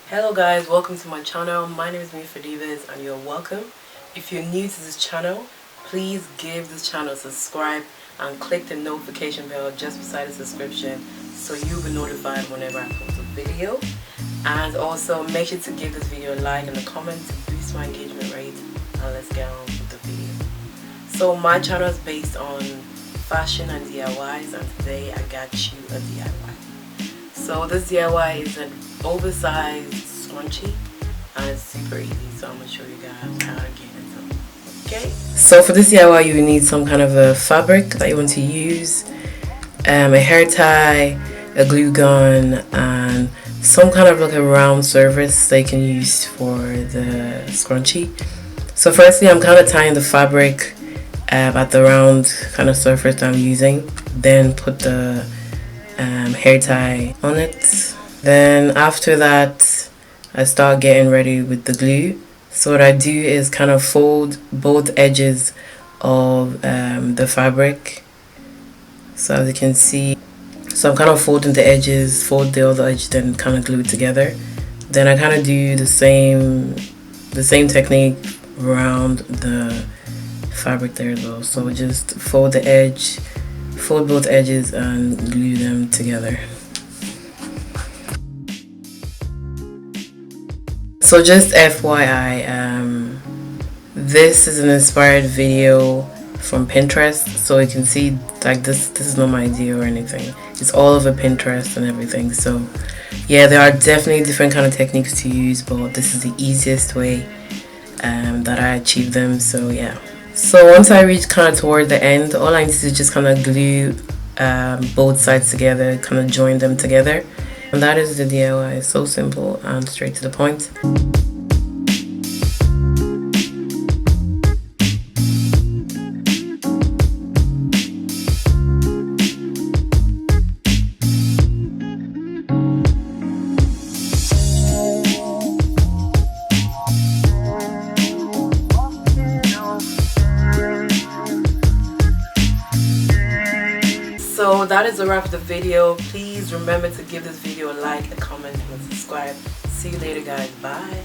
Hello guys, welcome to my channel. My name is FredivAs and you're welcome. If you're new to this channel, please give this channel a subscribe and click the notification bell just beside the subscription so you'll be notified whenever I post a video. And also make sure to give this video a like and a comment to boost my engagement rate, and let's get on with the video. So my channel is based on fashion and DIYs, and today I got you a DIY. So this DIY is an oversized scrunchie and it's super easy, so I'm going to show you guys how to get it. Okay, so for this DIY you need some kind of a fabric that you want to use, a hair tie, a glue gun, and some kind of like a round surface that you can use for the scrunchie. So firstly I'm kind of tying the fabric at the round kind of surface that I'm using, then put the hair tie on it. Then after that I start getting ready with the glue. So what I do is kind of fold both edges of the fabric. So as you can see, so I'm kind of folding the edges, fold the other edge, then kind of glue it together. Then I kind of do the same technique around the fabric there as well. So just fold the edge, fold both edges and glue them together. So just FYI, this is an inspired video from Pinterest, so you can see like this is not my idea or anything. It's all over Pinterest and everything. So yeah, there are definitely different kind of techniques to use, but this is the easiest way that I achieve them. So yeah. So once I reach kind of toward the end, all I need to do is just kind of glue both sides together, kind of join them together. And that is the DIY. It's so simple and straight to the point. So that is a wrap of the video. Please remember to give this video a like, a comment, and a subscribe. See you later guys. Bye.